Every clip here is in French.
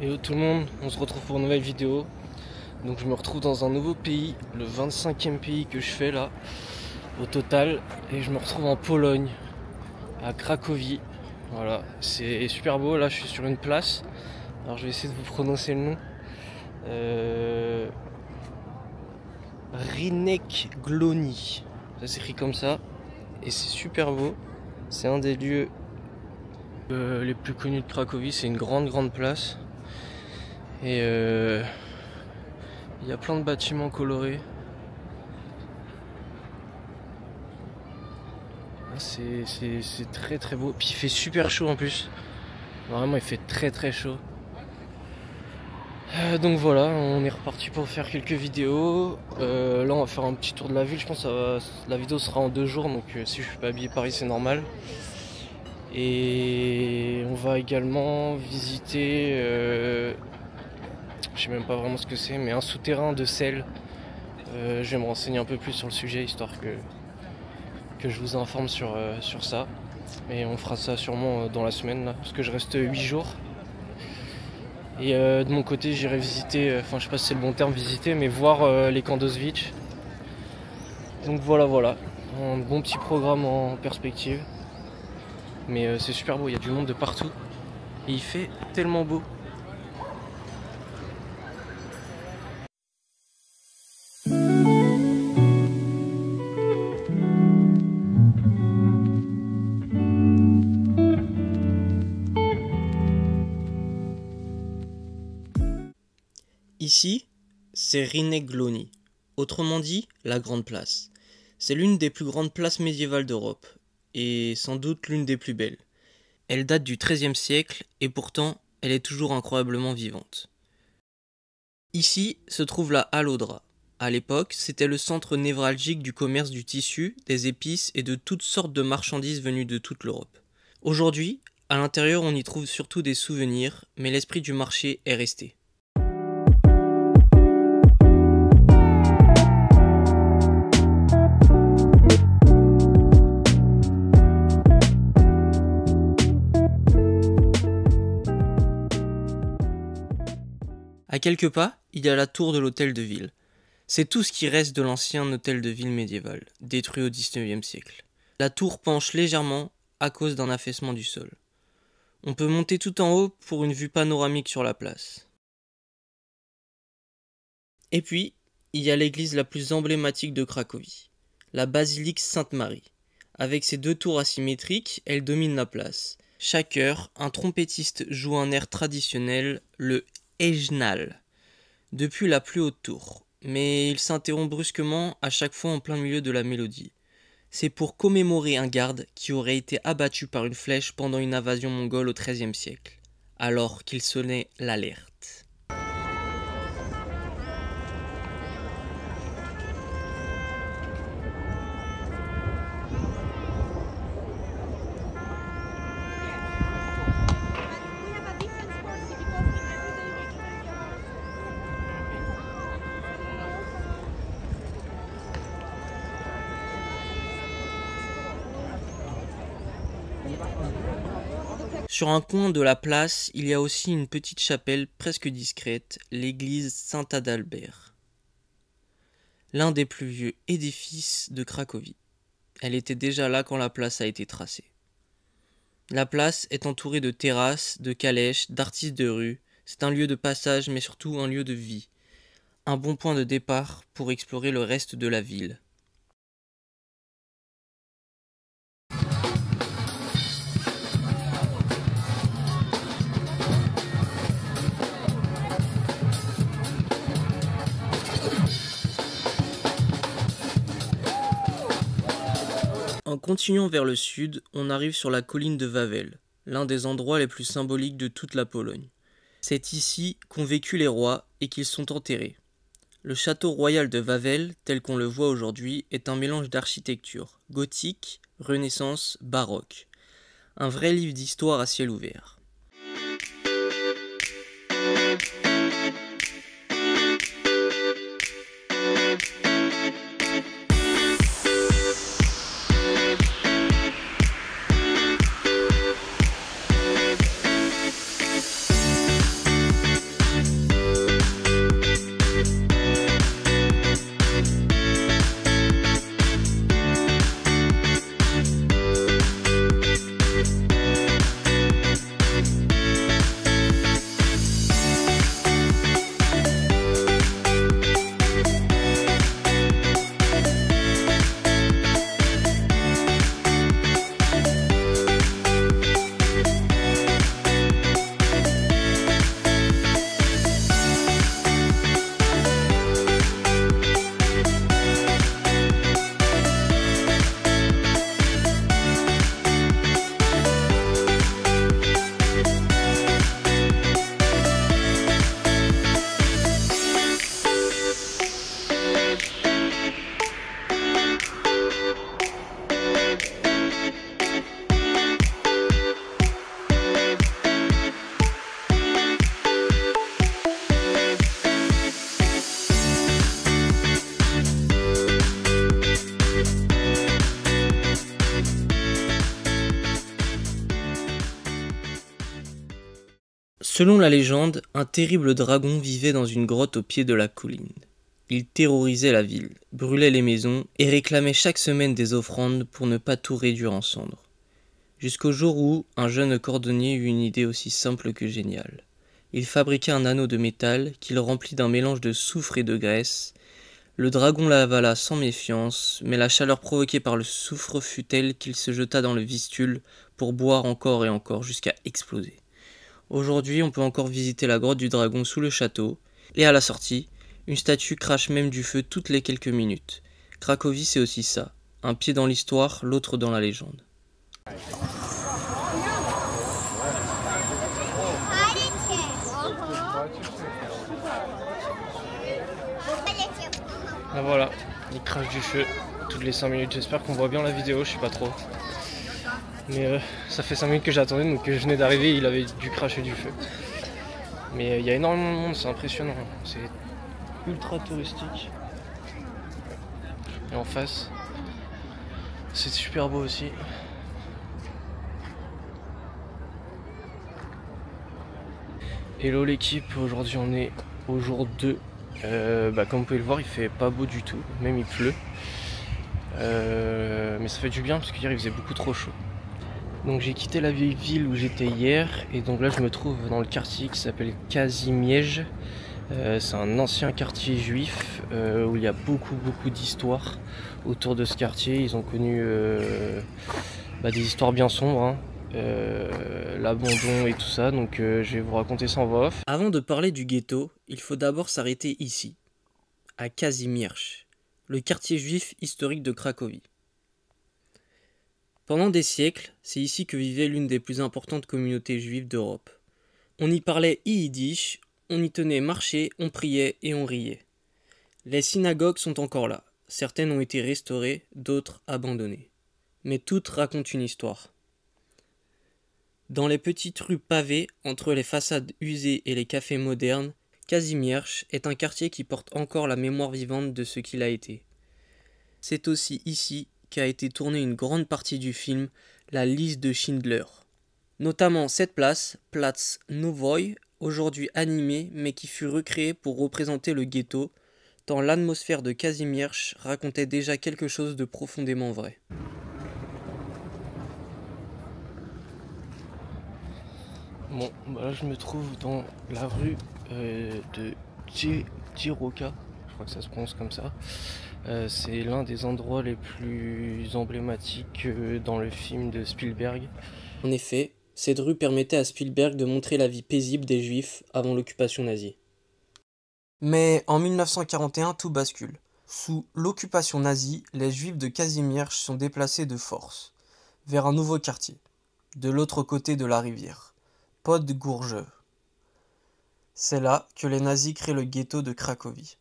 Hello tout le monde, on se retrouve pour une nouvelle vidéo. Donc je me retrouve dans un nouveau pays, le 25e pays que je fais là au total, et je me retrouve en Pologne, à Cracovie. Voilà, c'est super beau, là je suis sur une place. Alors je vais essayer de vous prononcer le nom. Rynek Glony, ça s'écrit comme ça, et c'est super beau. C'est un des lieux les plus connus de Cracovie, c'est une grande place. Et il y a plein de bâtiments colorés. C'est très beau. Puis il fait super chaud en plus. Vraiment il fait très chaud. Donc voilà, on est reparti pour faire quelques vidéos. Là on va faire un petit tour de la ville. Je pense que la vidéo sera en 2 jours. Donc si je suis pas habillé Paris c'est normal. Et on va également visiter... je sais même pas vraiment ce que c'est, mais un souterrain de sel. Je vais me renseigner un peu plus sur le sujet, histoire que je vous informe sur ça. Et on fera ça sûrement dans la semaine, là, parce que je reste 8 jours. Et de mon côté, j'irai visiter, enfin je sais pas si c'est le bon terme, visiter, mais voir les camps d'Auschwitz. Donc voilà, un bon petit programme en perspective. Mais c'est super beau, il y a du monde de partout. Et il fait tellement beau. Ici, c'est Rynek Glony, autrement dit la Grande Place. C'est l'une des plus grandes places médiévales d'Europe, et sans doute l'une des plus belles. Elle date du XIIIe siècle, et pourtant, elle est toujours incroyablement vivante. Ici se trouve la Halle aux draps. À l'époque, c'était le centre névralgique du commerce du tissu, des épices et de toutes sortes de marchandises venues de toute l'Europe. Aujourd'hui, à l'intérieur on y trouve surtout des souvenirs, mais l'esprit du marché est resté. À quelques pas, il y a la tour de l'hôtel de ville. C'est tout ce qui reste de l'ancien hôtel de ville médiéval, détruit au XIXe siècle. La tour penche légèrement à cause d'un affaissement du sol. On peut monter tout en haut pour une vue panoramique sur la place. Et puis, il y a l'église la plus emblématique de Cracovie, la basilique Sainte-Marie. Avec ses 2 tours asymétriques, elle domine la place. Chaque heure, un trompettiste joue un air traditionnel, le Hejnal, depuis la plus haute tour, mais il s'interrompt brusquement à chaque fois en plein milieu de la mélodie. C'est pour commémorer un garde qui aurait été abattu par une flèche pendant une invasion mongole au XIIIe siècle, alors qu'il sonnait l'alerte. Sur un coin de la place, il y a aussi une petite chapelle presque discrète, l'église Saint-Adalbert. L'un des plus vieux édifices de Cracovie. Elle était déjà là quand la place a été tracée. La place est entourée de terrasses, de calèches, d'artistes de rue. C'est un lieu de passage mais surtout un lieu de vie. Un bon point de départ pour explorer le reste de la ville. En continuant vers le sud, on arrive sur la colline de Wawel, l'un des endroits les plus symboliques de toute la Pologne. C'est ici qu'ont vécu les rois et qu'ils sont enterrés. Le château royal de Wawel, tel qu'on le voit aujourd'hui, est un mélange d'architecture gothique, renaissance, baroque. Un vrai livre d'histoire à ciel ouvert. Selon la légende, un terrible dragon vivait dans une grotte au pied de la colline. Il terrorisait la ville, brûlait les maisons et réclamait chaque semaine des offrandes pour ne pas tout réduire en cendres. Jusqu'au jour où un jeune cordonnier eut une idée aussi simple que géniale. Il fabriqua un anneau de métal qu'il remplit d'un mélange de soufre et de graisse. Le dragon l'avala sans méfiance, mais la chaleur provoquée par le soufre fut telle qu'il se jeta dans le Vistule pour boire encore et encore jusqu'à exploser. Aujourd'hui, on peut encore visiter la grotte du dragon sous le château, et à la sortie, une statue crache même du feu toutes les quelques minutes. Cracovie, c'est aussi ça, un pied dans l'histoire, l'autre dans la légende. Ah voilà, il crache du feu toutes les 5 minutes. J'espère qu'on voit bien la vidéo, je sais pas trop. Mais ça fait 5 minutes que j'attendais, donc je venais d'arriver, il avait dû cracher du feu. Mais il y a énormément de monde, c'est impressionnant. C'est ultra touristique. Et en face, c'est super beau aussi. Hello l'équipe, aujourd'hui on est au jour 2. Comme vous pouvez le voir, il fait pas beau du tout, même il pleut. Mais ça fait du bien parce qu'hier il faisait beaucoup trop chaud. Donc j'ai quitté la vieille ville où j'étais hier et donc là je me trouve dans le quartier qui s'appelle Kazimierz. C'est un ancien quartier juif où il y a beaucoup d'histoires autour de ce quartier. Ils ont connu des histoires bien sombres, hein. L'abandon et tout ça, donc je vais vous raconter ça en voix off. Avant de parler du ghetto, il faut d'abord s'arrêter ici, à Kazimierz, le quartier juif historique de Cracovie. Pendant des siècles, c'est ici que vivait l'une des plus importantes communautés juives d'Europe. On y parlait yiddish, on y tenait marché, on priait et on riait. Les synagogues sont encore là, certaines ont été restaurées, d'autres abandonnées. Mais toutes racontent une histoire. Dans les petites rues pavées, entre les façades usées et les cafés modernes, Kazimierz est un quartier qui porte encore la mémoire vivante de ce qu'il a été. C'est aussi ici qu'a été tournée une grande partie du film La liste de Schindler. Notamment cette place, Platz Nowoy, aujourd'hui animée mais qui fut recréée pour représenter le ghetto, tant l'atmosphère de Kazimierz racontait déjà quelque chose de profondément vrai. Bon, là je me trouve dans la rue de Jiroka, je crois que ça se prononce comme ça. C'est l'un des endroits les plus emblématiques dans le film de Spielberg. En effet, cette rue permettait à Spielberg de montrer la vie paisible des Juifs avant l'occupation nazie. Mais en 1941, tout bascule. Sous l'occupation nazie, les Juifs de Kazimierz sont déplacés de force vers un nouveau quartier, de l'autre côté de la rivière. Podgórze. C'est là que les nazis créent le ghetto de Cracovie.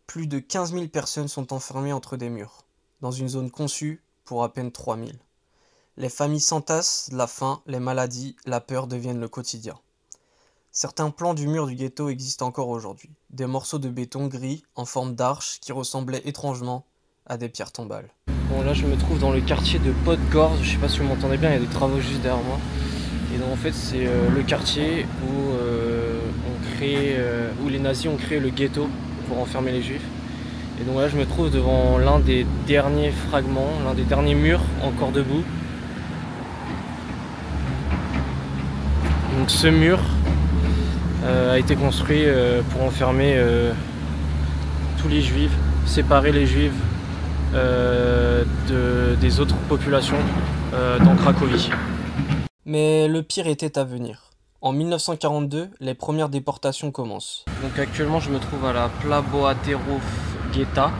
Plus de 15 000 personnes sont enfermées entre des murs, dans une zone conçue pour à peine 3 000. Les familles s'entassent, la faim, les maladies, la peur deviennent le quotidien. Certains plans du mur du ghetto existent encore aujourd'hui, des morceaux de béton gris en forme d'arche qui ressemblaient étrangement à des pierres tombales. Bon, là je me trouve dans le quartier de Podgórze, je sais pas si vous m'entendez bien, il y a des travaux juste derrière moi. Et donc en fait c'est le quartier où les nazis ont créé le ghetto pour enfermer les juifs. Et donc là je me trouve devant l'un des derniers fragments, l'un des derniers murs encore debout. Donc ce mur a été construit pour enfermer tous les juifs, séparer les juifs des autres populations dans Cracovie. Mais le pire était à venir. En 1942, les premières déportations commencent. Donc actuellement je me trouve à la Plaboaterów Getta,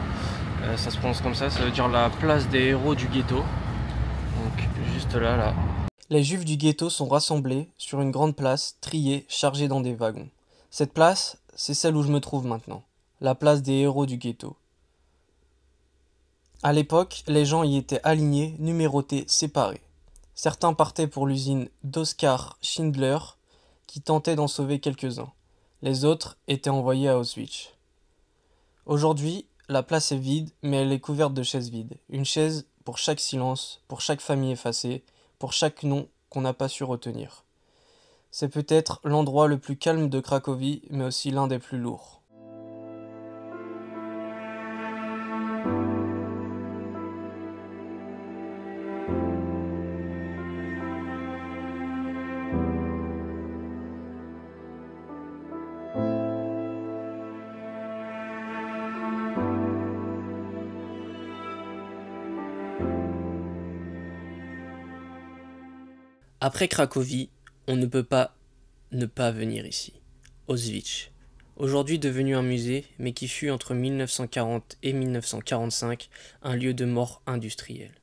ça se prononce comme ça veut dire la place des héros du ghetto. Donc juste là. Les juifs du ghetto sont rassemblés sur une grande place, triés, chargés dans des wagons. Cette place, c'est celle où je me trouve maintenant, la place des héros du ghetto. À l'époque, les gens y étaient alignés, numérotés, séparés. Certains partaient pour l'usine d'Oskar Schindler, qui tentait d'en sauver quelques-uns. Les autres étaient envoyés à Auschwitz. Aujourd'hui, la place est vide, mais elle est couverte de chaises vides. Une chaise pour chaque silence, pour chaque famille effacée, pour chaque nom qu'on n'a pas su retenir. C'est peut-être l'endroit le plus calme de Cracovie, mais aussi l'un des plus lourds. Après Cracovie, on ne peut pas ne pas venir ici. Auschwitz. Aujourd'hui devenu un musée, mais qui fut entre 1940 et 1945 un lieu de mort industrielle.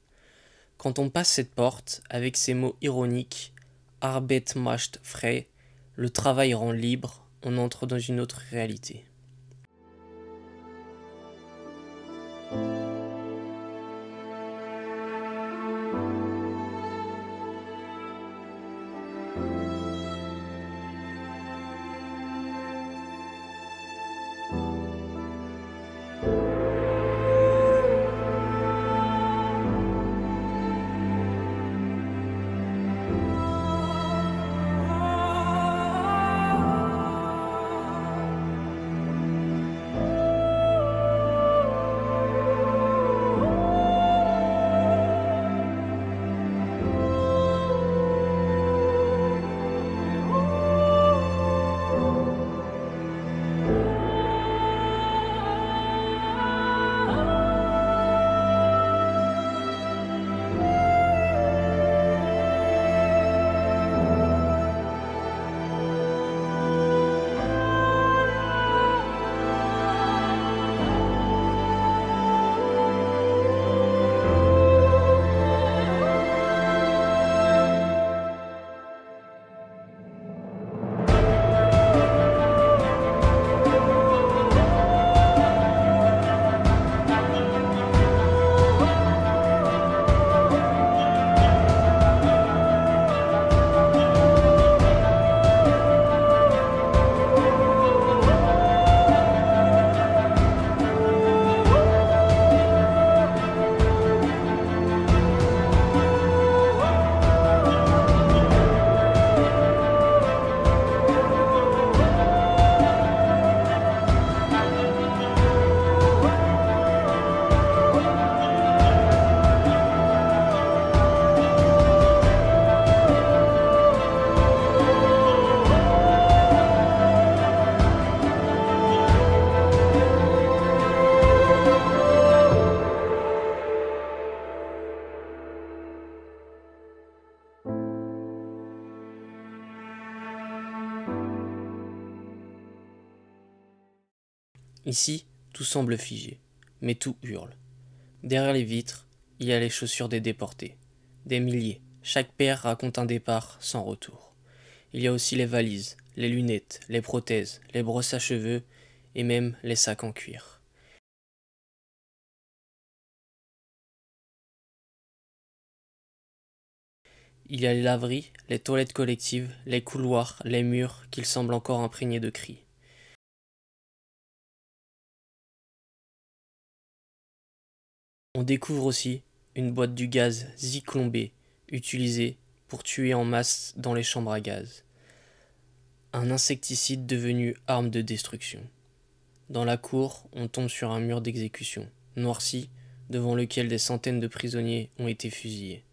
Quand on passe cette porte, avec ces mots ironiques, Arbeit macht frei, le travail rend libre, on entre dans une autre réalité. Ici, tout semble figé, mais tout hurle. Derrière les vitres, il y a les chaussures des déportés. Des milliers, chaque paire raconte un départ sans retour. Il y a aussi les valises, les lunettes, les prothèses, les brosses à cheveux et même les sacs en cuir. Il y a les laveries, les toilettes collectives, les couloirs, les murs qu'ils semblent encore imprégnés de cris. On découvre aussi une boîte du gaz Zyklon B, utilisée pour tuer en masse dans les chambres à gaz. Un insecticide devenu arme de destruction. Dans la cour, on tombe sur un mur d'exécution, noirci, devant lequel des centaines de prisonniers ont été fusillés.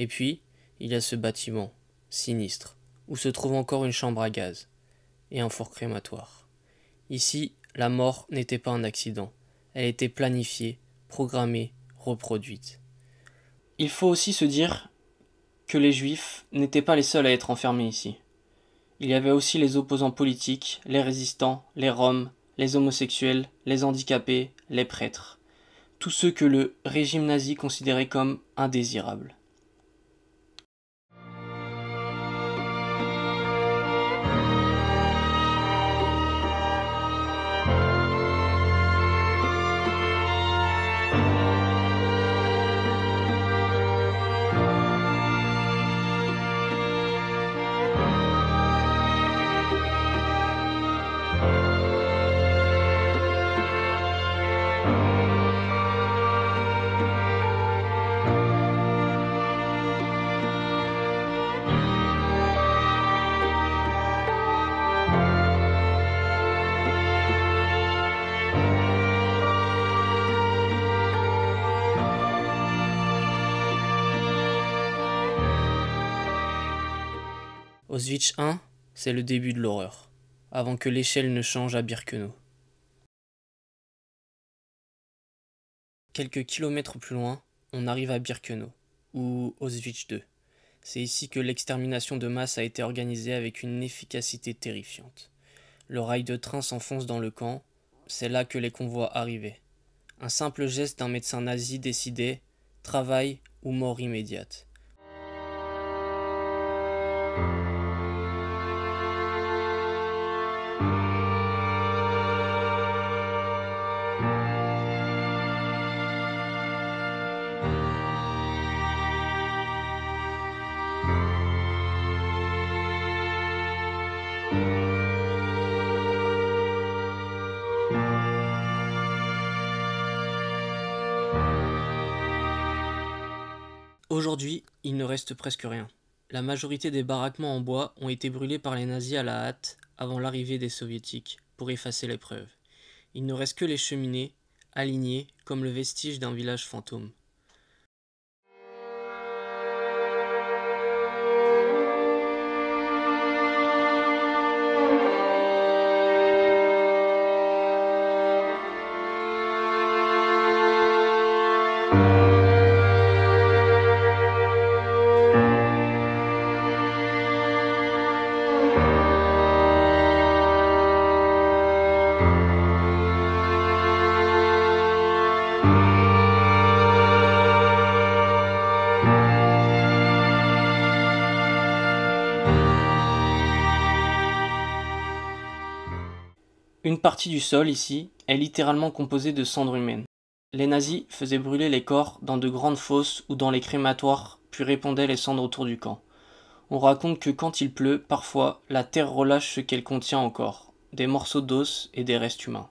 Et puis, il y a ce bâtiment, sinistre, où se trouve encore une chambre à gaz et un four crématoire. Ici, la mort n'était pas un accident, elle était planifiée, programmée, reproduite. Il faut aussi se dire que les Juifs n'étaient pas les seuls à être enfermés ici. Il y avait aussi les opposants politiques, les résistants, les Roms, les homosexuels, les handicapés, les prêtres. Tous ceux que le régime nazi considérait comme indésirables. Auschwitz I, c'est le début de l'horreur, avant que l'échelle ne change à Birkenau. Quelques kilomètres plus loin, on arrive à Birkenau, ou Auschwitz II. C'est ici que l'extermination de masse a été organisée avec une efficacité terrifiante. Le rail de train s'enfonce dans le camp, c'est là que les convois arrivaient. Un simple geste d'un médecin nazi décidait travail ou mort immédiate. Aujourd'hui, il ne reste presque rien. La majorité des baraquements en bois ont été brûlés par les nazis à la hâte avant l'arrivée des soviétiques pour effacer les preuves. Il ne reste que les cheminées, alignées comme le vestige d'un village fantôme. Une partie du sol, ici, est littéralement composée de cendres humaines. Les nazis faisaient brûler les corps dans de grandes fosses ou dans les crématoires, puis répandaient les cendres autour du camp. On raconte que quand il pleut, parfois, la terre relâche ce qu'elle contient encore, des morceaux d'os et des restes humains.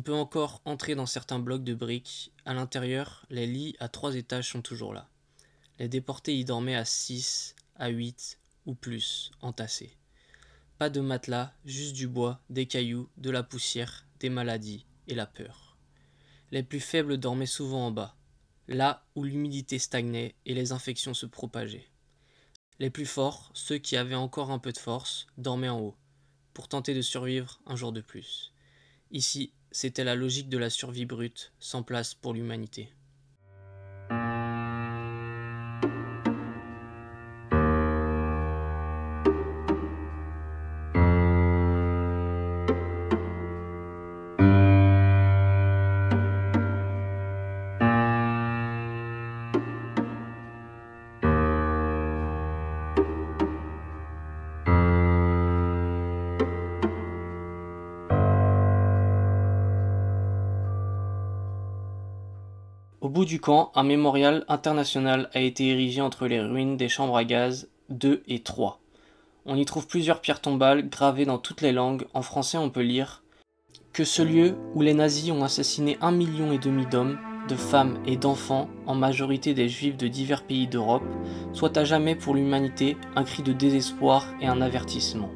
On peut encore entrer dans certains blocs de briques. À l'intérieur, les lits à 3 étages sont toujours là. Les déportés y dormaient à 6, à 8 ou plus, entassés. Pas de matelas, juste du bois, des cailloux, de la poussière, des maladies et la peur. Les plus faibles dormaient souvent en bas, là où l'humidité stagnait et les infections se propageaient. Les plus forts, ceux qui avaient encore un peu de force, dormaient en haut, pour tenter de survivre un jour de plus. Ici, c'était la logique de la survie brute, sans place pour l'humanité. Au bout du camp, un mémorial international a été érigé entre les ruines des chambres à gaz 2 et 3. On y trouve plusieurs pierres tombales gravées dans toutes les langues. En français, on peut lire que ce lieu où les nazis ont assassiné 1,5 million d'hommes, de femmes et d'enfants, en majorité des juifs de divers pays d'Europe, soit à jamais pour l'humanité un cri de désespoir et un avertissement.